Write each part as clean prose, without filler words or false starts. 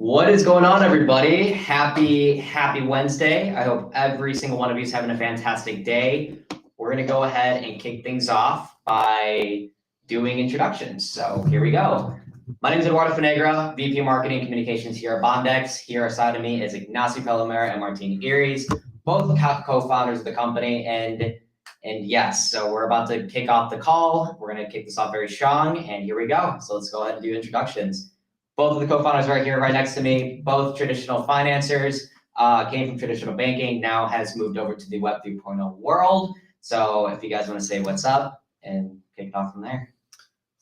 What is going on, everybody? Happy Wednesday. I hope every single one of you is having a fantastic day. We're going to go ahead and kick things off by doing introductions. So here we go. My name is Eduardo Fanegra, VP of Marketing and Communications here at Bondex. Here aside of me is Ignacio Pelomera and Martin Iris, both co-founders of the company. And yes, so we're about to kick off the call. We're going to kick this off very strong, and here we go. So let's go ahead and do introductions. Both of the co-founders right here, right next to me, both traditional financiers, came from traditional banking, now has moved over to the Web 3.0 world. So if you guys want to say what's up and kick it off from there.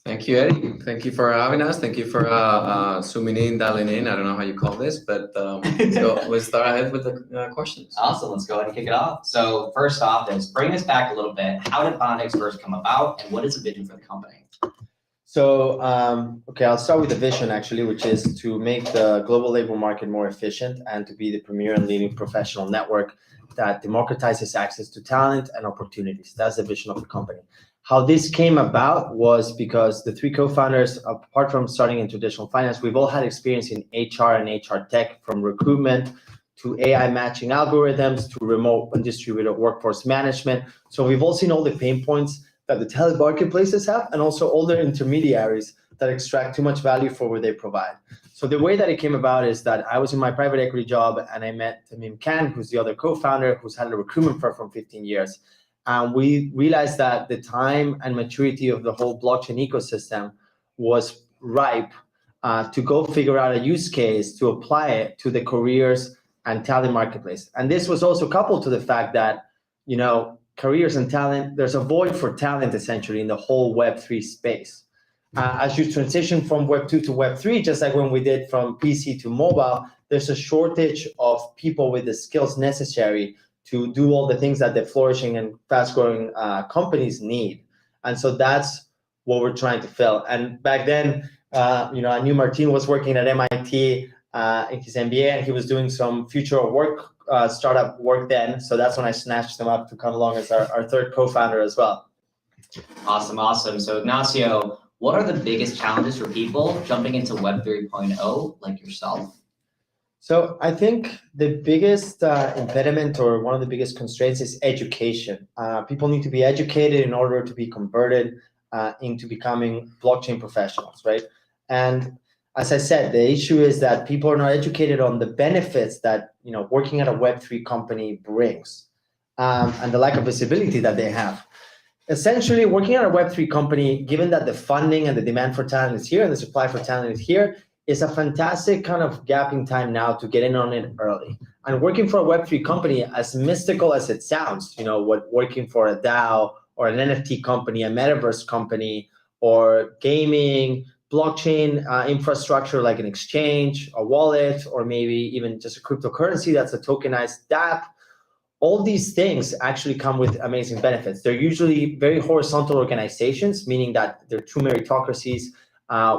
Thank you, Eddie. Thank you for having us. Thank you for zooming in, dialing in. I don't know how you call this, but let's start ahead with the questions. Awesome. Let's go ahead and kick it off. So first off, is bring us back a little bit. How did Bondex first come about, and what is the vision for the company? So, okay, I'll start with the vision actually, which is to make the global labor market more efficient and to be the premier and leading professional network that democratizes access to talent and opportunities. That's the vision of the company. How this came about was because the three co-founders, apart from starting in traditional finance, we've all had experience in HR and HR tech, from recruitment to AI matching algorithms to remote and distributed workforce management. So we've all seen all the pain points that the talent marketplaces have, and also all the intermediaries that extract too much value for what they provide. So the way that it came about is that I was in my private equity job and I met Tamim Khan, who's the other co-founder, who's had a recruitment firm for 15 years. And we realized that the time and maturity of the whole blockchain ecosystem was ripe to go figure out a use case to apply it to the careers and talent marketplace. And this was also coupled to the fact that, you know, careers and talent, there's a void for talent essentially in the whole Web3 space. As you transition from Web 2 to Web 3, just like when we did from PC to mobile, there's a shortage of people with the skills necessary to do all the things that the flourishing and fast-growing companies need. And so that's what we're trying to fill. And back then, I knew Martin was working at MIT in his MBA, and he was doing some future of work startup work then. So that's when I snatched him up to come along as our third co-founder as well. Awesome. So Ignacio, what are the biggest challenges for people jumping into Web 3.0 like yourself? So I think the biggest impediment, or one of the biggest constraints, is education. People need to be educated in order to be converted into becoming blockchain professionals, right? And as I said, the issue is that people are not educated on the benefits that, you know, working at a Web3 company brings, and the lack of visibility that they have. Essentially, working at a Web3 company, given that the funding and the demand for talent is here and the supply for talent is here, is a fantastic kind of gap in time now to get in on it early. And working for a Web3 company, as mystical as it sounds, you know, working for a DAO or an NFT company, a metaverse company, or gaming, blockchain infrastructure like an exchange, a wallet, or maybe even just a cryptocurrency that's a tokenized dApp, all these things actually come with amazing benefits. They're usually very horizontal organizations, meaning that they're true meritocracies,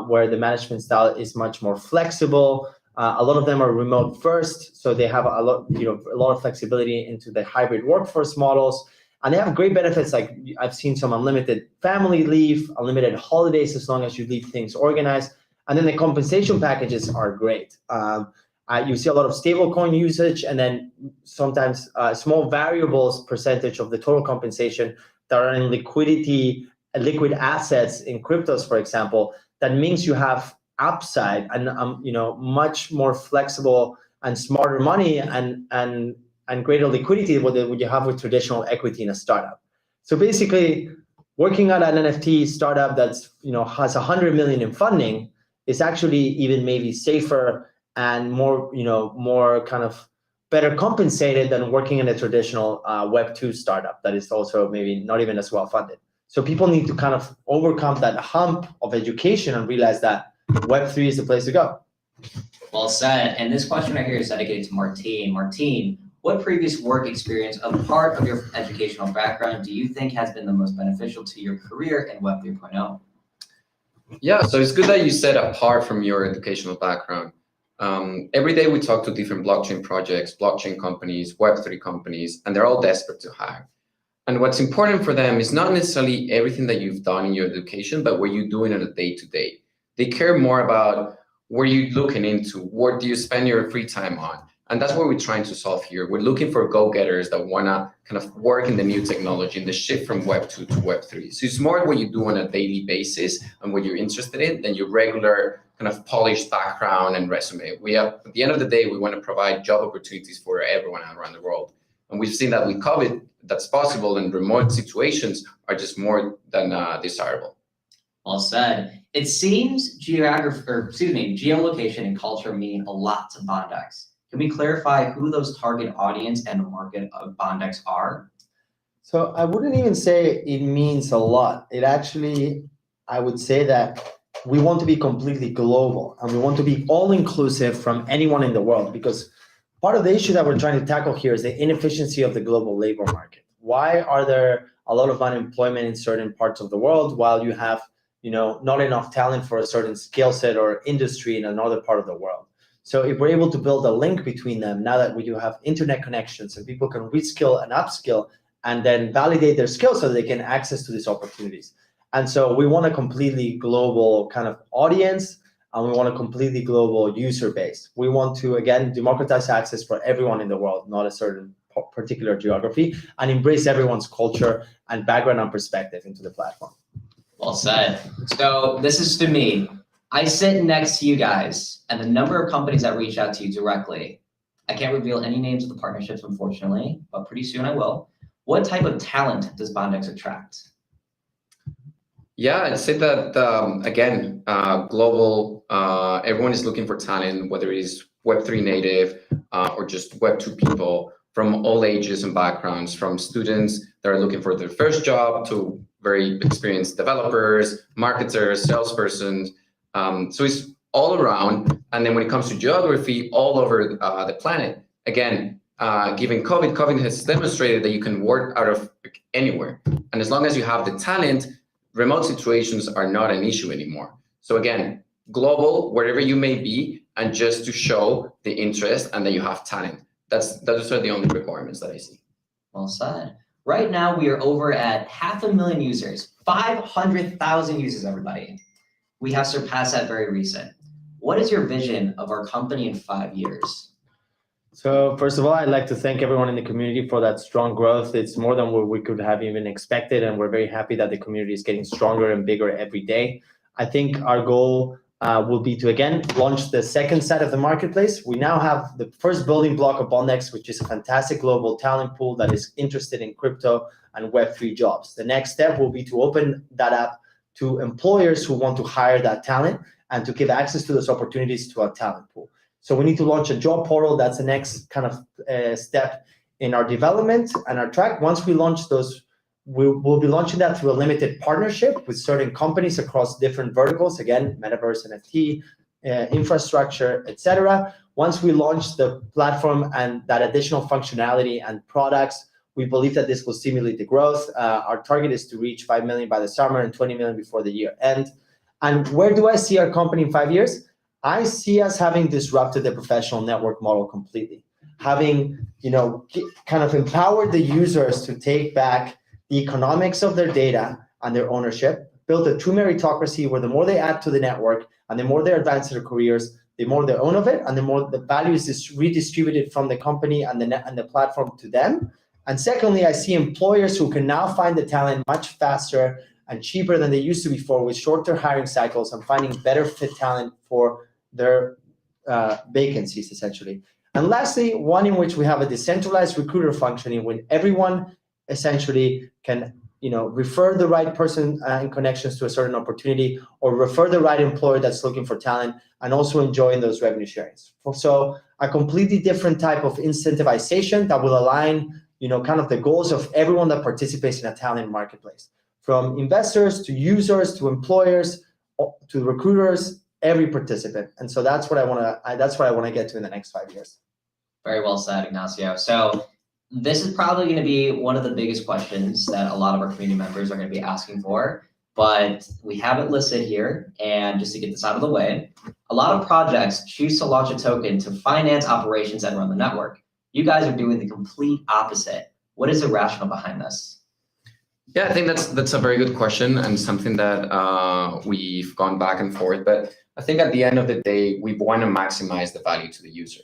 where the management style is much more flexible. A lot of them are remote first, so they have a lot of flexibility into the hybrid workforce models. And they have great benefits, like I've seen some unlimited family leave, unlimited holidays as long as you leave things organized. And then the compensation packages are great. You see a lot of stablecoin usage, and then sometimes small variables percentage of the total compensation that are in liquid assets in cryptos, for example. That means you have upside and much more flexible and smarter money and greater liquidity than what you have with traditional equity in a startup. So basically, working at an NFT startup that's has 100 million in funding is actually even maybe safer and more kind of better compensated than working in a traditional Web 2 startup that is also maybe not even as well funded. So people need to kind of overcome that hump of education and realize that Web 3 is the place to go. Well said. And this question right here is dedicated to Martin. Martin, what previous work experience, a part of your educational background, do you think has been the most beneficial to your career in Web 3.0? Yeah, so it's good that you said apart from your educational background. Every day we talk to different blockchain projects, blockchain companies, Web3 companies, and they're all desperate to hire. And what's important for them is not necessarily everything that you've done in your education, but what you're doing on a day-to-day. They care more about what are you looking into? What do you spend your free time on? And that's what we're trying to solve here. We're looking for go-getters that want to kind of work in the new technology, in the shift from Web 2 to Web 3. So it's more what you do on a daily basis and what you're interested in than your regular kind of polished background and resume. At the end of the day, we want to provide job opportunities for everyone around the world. And we've seen that with COVID, that's possible, and remote situations are just more than desirable. Well said. It seems geolocation and culture mean a lot to Bondex. Can we clarify who those target audience and the market of Bondex are? So I wouldn't even say it means a lot. It actually, I would say that we want to be completely global and we want to be all inclusive from anyone in the world, because part of the issue that we're trying to tackle here is the inefficiency of the global labor market. Why are there a lot of unemployment in certain parts of the world while you have, not enough talent for a certain skill set or industry in another part of the world? So if we're able to build a link between them, now that we do have internet connections and people can reskill and upskill and then validate their skills so that they can access to these opportunities. And so we want a completely global kind of audience, and we want a completely global user base. We want to, again, democratize access for everyone in the world, not a certain particular geography, and embrace everyone's culture and background and perspective into the platform. Well said. So this is to me. I sit next to you guys, and the number of companies that reach out to you directly, I can't reveal any names of the partnerships, unfortunately, but pretty soon I will. What type of talent does Bondex attract? Yeah, I'd say that, again, global, everyone is looking for talent, whether it is Web3 native or just Web2 people from all ages and backgrounds, from students that are looking for their first job to very experienced developers, marketers, salespersons. So it's all around. And then when it comes to geography, all over the planet, again, given COVID has demonstrated that you can work out of anywhere. And as long as you have the talent, remote situations are not an issue anymore. So again, global, wherever you may be, and just to show the interest and that you have talent. Those are the only requirements that I see. Well said. Right now, we are over at 500,000 users, 500,000 users, everybody. We have surpassed that very recent. What is your vision of our company in 5 years? So first of all, I'd like to thank everyone in the community for that strong growth. It's more than what we could have even expected, and we're very happy that the community is getting stronger and bigger every day. I think our goal will be to, again, launch the second side of the marketplace. We now have the first building block of Bondex, which is a fantastic global talent pool that is interested in crypto and Web3 jobs. The next step will be to open that up to employers who want to hire that talent and to give access to those opportunities to our talent pool. So we need to launch a job portal. That's the next kind of step in our development and our track. Once we launch those, we'll be launching that through a limited partnership with certain companies across different verticals. Again, metaverse, NFT, infrastructure, etc. Once we launch the platform and that additional functionality and products, we believe that this will stimulate the growth. Our target is to reach 5 million by the summer and 20 million before the year end. And where do I see our company in 5 years? I see us having disrupted the professional network model completely, having kind of empowered the users to take back the economics of their data and their ownership, build a true meritocracy where the more they add to the network and the more they advance their careers, the more they own of it, and the more the value is redistributed from the company and the platform to them. And secondly, I see employers who can now find the talent much faster and cheaper than they used to before, with shorter hiring cycles and finding better fit talent for their vacancies, essentially. And lastly, one in which we have a decentralized recruiter functioning when everyone essentially can refer the right person in connections to a certain opportunity, or refer the right employer that's looking for talent, and also enjoying those revenue sharings. So a completely different type of incentivization that will align kind of the goals of everyone that participates in a talent marketplace, from investors to users to employers to recruiters, every participant. And so that's what I want to get to in the next 5 years. Very well said, Ignacio. So this is probably going to be one of the biggest questions that a lot of our community members are going to be asking for, but we have it listed here. And just to get this out of the way, a lot of projects choose to launch a token to finance operations and run the network. You guys are doing the complete opposite. What is the rationale behind this? Yeah, I think that's a very good question and something that we've gone back and forth. But I think at the end of the day, we want to maximize the value to the user.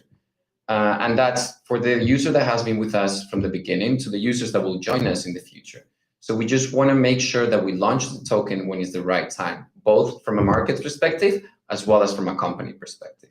And that's for the user that has been with us from the beginning to the users that will join us in the future. So we just want to make sure that we launch the token when it's the right time, both from a market perspective as well as from a company perspective.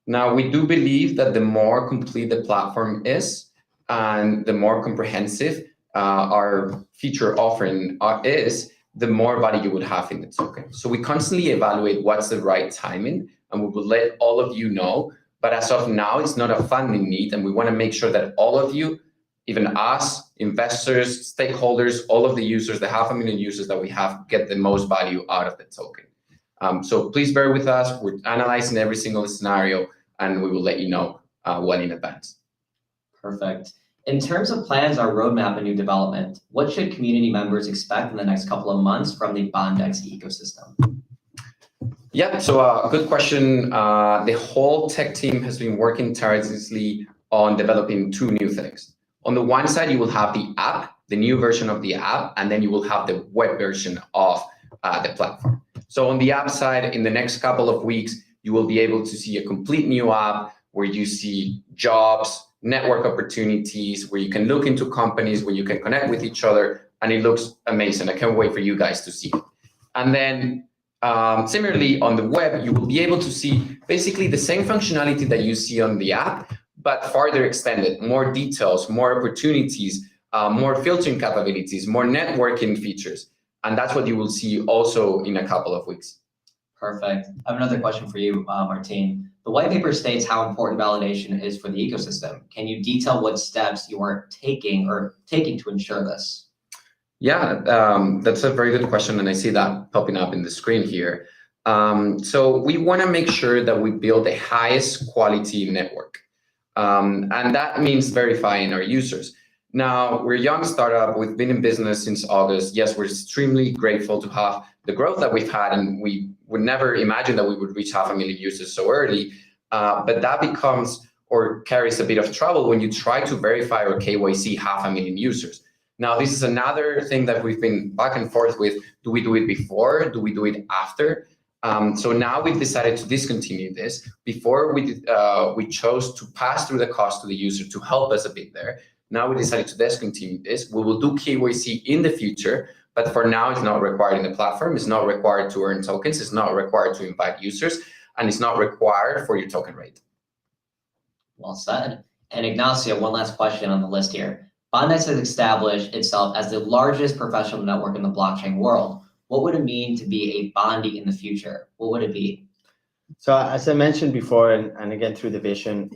Now, we do believe that the more complete the platform is and the more comprehensive our feature offering is, the more value you would have in the token. So we constantly evaluate what's the right timing, and we will let all of you know. But as of now, it's not a funding need, and we want to make sure that all of you, even us, investors, stakeholders, all of the users, the 500,000 users that we have, get the most value out of the token. So please bear with us. We're analyzing every single scenario, and we will let you know well in advance. Perfect. In terms of plans or roadmap and new development, what should community members expect in the next couple of months from the Bondex ecosystem? Yeah, so good question. The whole tech team has been working tirelessly on developing two new things. On the one side, you will have the app, the new version of the app, and then you will have the web version of the platform. So on the app side, in the next couple of weeks, you will be able to see a complete new app where you see jobs, network opportunities, where you can look into companies, where you can connect with each other, and it looks amazing. I can't wait for you guys to see it. And then similarly, on the web, you will be able to see basically the same functionality that you see on the app, but farther extended, more details, more opportunities, more filtering capabilities, more networking features. And that's what you will see also in a couple of weeks. Perfect. I have another question for you, Martin. The white paper states how important validation is for the ecosystem. Can you detail what steps you are taking to ensure this? Yeah, that's a very good question, and I see that popping up in the screen here. So we want to make sure that we build the highest quality network, and that means verifying our users. Now, we're a young startup. We've been in business since August. Yes, we're extremely grateful to have the growth that we've had, and we would never imagine that we would reach 500,000 users so early. But that becomes or carries a bit of trouble when you try to verify or KYC 500,000 users. Now, this is another thing that we've been back and forth with. Do we do it before? Do we do it after? So now we've decided to discontinue this. Before we chose to pass through the cost to the user to help us a bit there. Now we decided to discontinue this. We will do KYC in the future, but for now it's not required in the platform. It's not required to earn tokens. It's not required to invite users, and it's not required for your token rate. Well said. And Ignacio, one last question on the list here. Bondex has established itself as the largest professional network in the blockchain world. What would it mean to be a Bondi in the future? What would it be? So as I mentioned before, and again through the vision,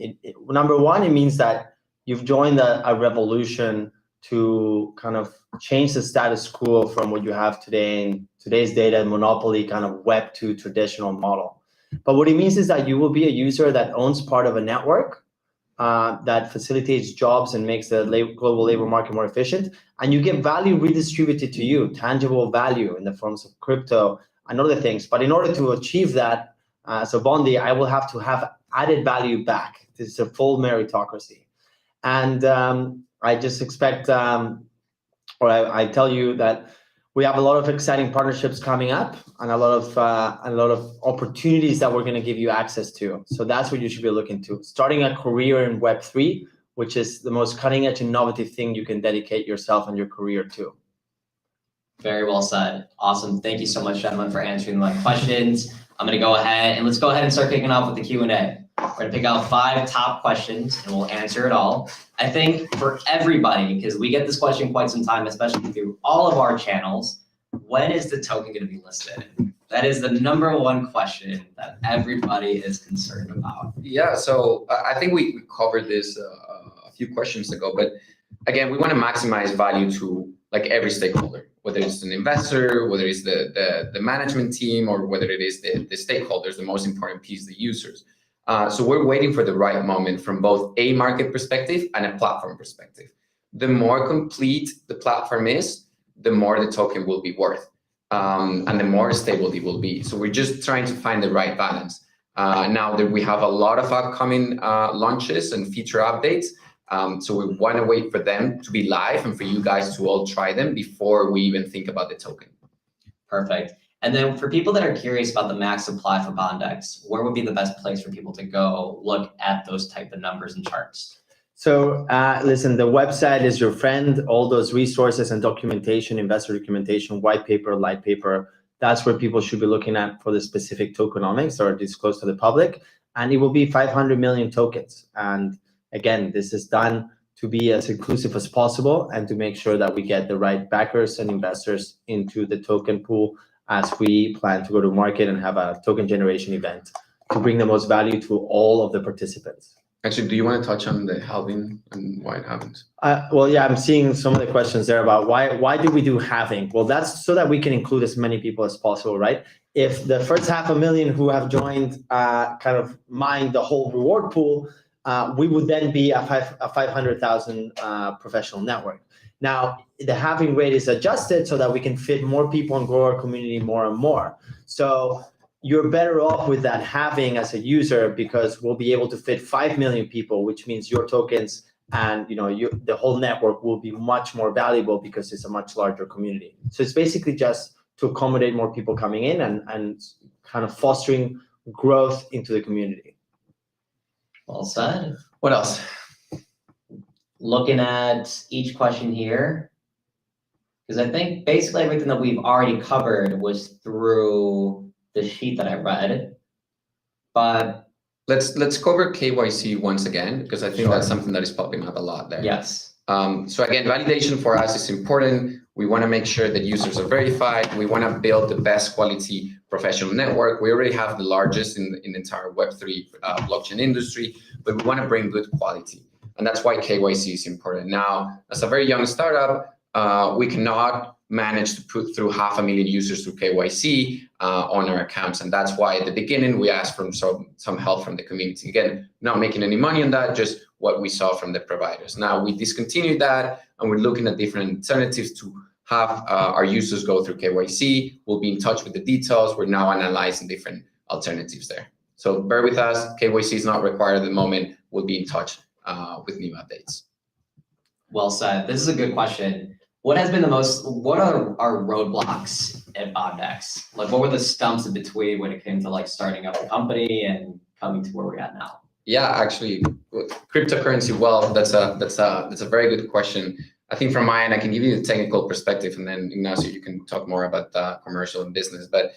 number one, it means that you've joined a revolution to kind of change the status quo from what you have today in today's data monopoly kind of web to traditional model. But what it means is that you will be a user that owns part of a network that facilitates jobs and makes the global labor market more efficient, and you get value redistributed to you, tangible value in the forms of crypto and other things. But in order to achieve that, as a Bondi, I will have to have added value back. This is a full meritocracy. And I just expect, I tell you that we have a lot of exciting partnerships coming up and a lot of opportunities that we're going to give you access to. So that's what you should be looking to. Starting a career in Web3, which is the most cutting edge innovative thing you can dedicate yourself and your career to. Very well said. Awesome. Thank you so much, gentlemen, for answering my questions. I'm going to go ahead and let's go ahead and start kicking off with the Q&A. We're going to pick out 5 top questions and we'll answer it all. I think for everybody, because we get this question quite some time, especially through all of our channels, when is the token going to be listed? That is the #1 question that everybody is concerned about. Yeah, so I think we covered this a few questions ago, but again, we want to maximize value to like every stakeholder, whether it's an investor, whether it's the management team, or whether it is the stakeholders, the most important piece, the users. So we're waiting for the right moment from both a market perspective and a platform perspective. The more complete the platform is, the more the token will be worth, and the more stable it will be. So we're just trying to find the right balance. Now that we have a lot of upcoming launches and feature updates, so we want to wait for them to be live and for you guys to all try them before we even think about the token. Perfect. And then for people that are curious about the max supply for Bondex, where would be the best place for people to go look at those type of numbers and charts? So listen, the website is your friend. All those resources and documentation, investor documentation, white paper, light paper, that's where people should be looking at for the specific tokenomics or disclosed to the public. And it will be 500 million tokens. And again, this is done to be as inclusive as possible and to make sure that we get the right backers and investors into the token pool as we plan to go to market and have a token generation event to bring the most value to all of the participants. Actually, do you want to touch on the halving and why it happens? Well, yeah, I'm seeing some of the questions there about why do we do halving? Well, that's so that we can include as many people as possible, right? If the first 500,000 who have joined kind of mine the whole reward pool, we would then be a 500,000 professional network. Now, the halving rate is adjusted so that we can fit more people and grow our community more and more. So you're better off with that halving as a user because we'll be able to fit 5 million people, which means your tokens and the whole network will be much more valuable because it's a much larger community. So it's basically just to accommodate more people coming in and kind of fostering growth into the community. Well said. What else? Looking at each question here, because I think basically everything that we've already covered was through the sheet that I read, but let's cover KYC once again, because I think Sure. that's something that is popping up a lot there. yes. So again, validation for us is important. We want to make sure that users are verified. We want to build the best quality professional network. We already have the largest in the entire Web3 blockchain industry, but we want to bring good quality. And that's why KYC is important. Now, as a very young startup, we cannot manage to put through 500,000 users through KYC on our accounts. And that's why at the beginning, we asked for some help from the community. Again, not making any money on that, just what we saw from the providers. Now, we discontinued that, and we're looking at different alternatives to have our users go through KYC. We'll be in touch with the details. We're now analyzing different alternatives there. So bear with us. KYC is not required at the moment. We'll be in touch with new updates. Well said. This is a good question. What are our roadblocks at Bondex? Like, what were the stumps in between when it came to like starting up a company and coming to where we're at now? Yeah, actually, cryptocurrency. Well, that's a very good question. I think from my end, I can give you the technical perspective, and then Ignacio, you can talk more about the commercial and business. But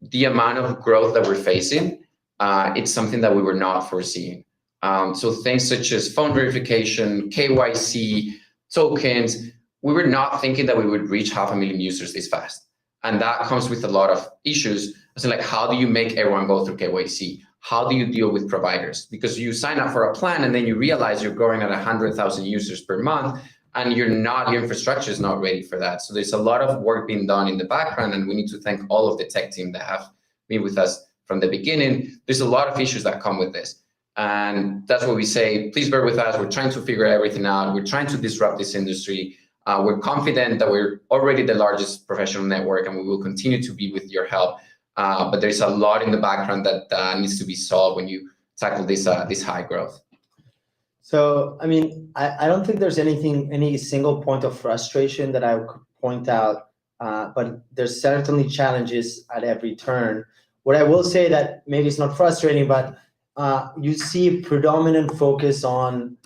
the amount of growth that we're facing, it's something that we were not foreseeing. So things such as phone verification, KYC, tokens, we were not thinking that we would reach 500,000 users this fast. And that comes with a lot of issues. So like, how do you make everyone go through KYC? How do you deal with providers? Because you sign up for a plan and then you realize you're growing at 100,000 users per month and your infrastructure is not ready for that. So there's a lot of work being done in the background, and we need to thank all of the tech team that have been with us from the beginning. There's a lot of issues that come with this. And that's what we say, please bear with us. We're trying to figure everything out. We're trying to disrupt this industry. We're confident that we're already the largest professional network, and we will continue to be with your help. But there's a lot in the background that needs to be solved when you tackle this high growth. So, I mean, I don't think there's any single point of frustration that I could point out, but there's certainly challenges at every turn. What I will say that maybe it's not frustrating, but you see predominant focus on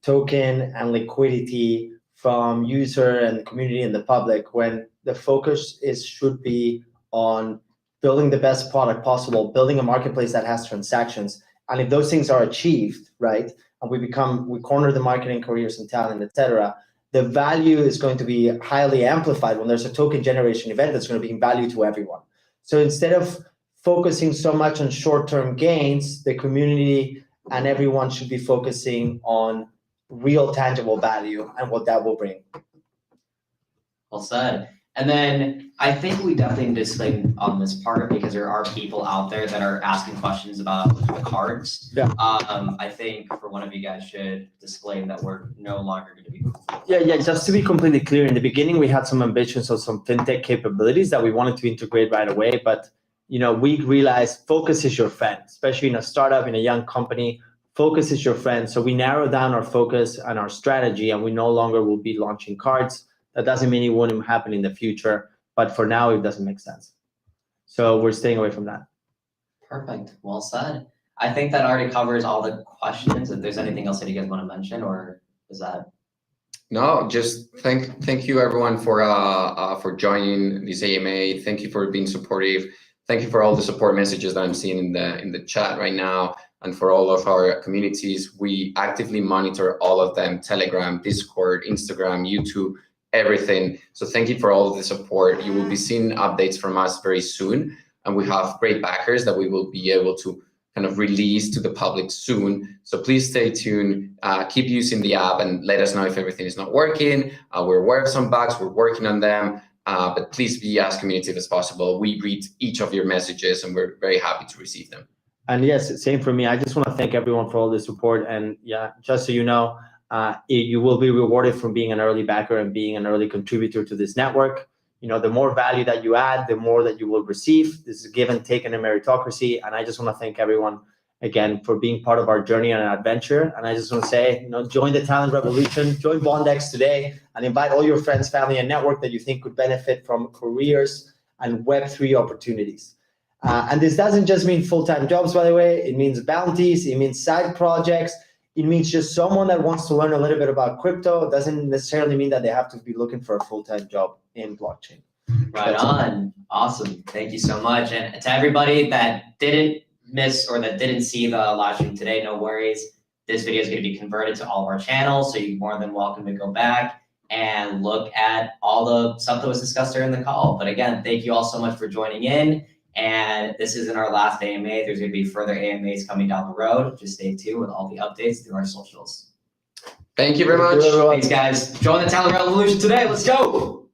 token and liquidity from user and community and the public, when the focus should be on building the best product possible, building a marketplace that has transactions. And if those things are achieved, right, and we corner the market in careers and talent, et cetera, the value is going to be highly amplified when there's a token generation event that's going to bring value to everyone. So instead of focusing so much on short-term gains, the community and everyone should be focusing on real tangible value and what that will bring. Well said. And then I think we definitely need to explain on this part, because there are people out there that are asking questions about the cards. Yeah. I think for one of you guys should disclaim that we're no longer going to be. Yeah. Just to be completely clear, in the beginning, we had some ambitions of some fintech capabilities that we wanted to integrate right away. But, we realized focus is your friend, especially in a startup, in a young company. Focus is your friend. So we narrowed down our focus and our strategy, and we no longer will be launching cards. That doesn't mean it won't happen in the future, but for now, it doesn't make sense. So we're staying away from that. Perfect. Well said. I think that already covers all the questions. If there's anything else that you guys want to mention, or is that? No, just thank you everyone for joining this AMA. Thank you for being supportive. Thank you for all the support messages that I'm seeing in the chat right now, and for all of our communities. We actively monitor all of them: Telegram, Discord, Instagram, YouTube, everything. So thank you for all of the support. You will be seeing updates from us very soon, and we have great backers that we will be able to kind of release to the public soon. So please stay tuned, keep using the app, and let us know if everything is not working. We're aware of some bugs, we're working on them, but please be as communicative as possible. We read each of your messages and we're very happy to receive them. And yes, same for me. I just want to thank everyone for all the support. And yeah, just so you know, you will be rewarded from being an early backer and being an early contributor to this network. You know, the more value that you add, the more that you will receive. This is give and take in a meritocracy. And I just want to thank everyone again for being part of our journey and our adventure. And I just want to say, you know, join the talent revolution, join Bondex today, and invite all your friends, family, and network that you think could benefit from careers and Web3 opportunities. And this doesn't just mean full-time jobs, by the way. It means bounties, it means side projects. It means just someone that wants to learn a little bit about crypto. It doesn't necessarily mean that they have to be looking for a full-time job in blockchain. Right on. Awesome. Thank you so much. And to everybody that didn't miss or that didn't see the live stream today, no worries. This video is going to be converted to all of our channels, so you're more than welcome to go back and look at all the stuff that was discussed during the call. But again, thank you all so much for joining in. And this isn't our last AMA. There's going to be further AMAs coming down the road. Just stay tuned with all the updates through our socials. Thank you very much. Thanks, guys. Join the talent revolution today. Let's go.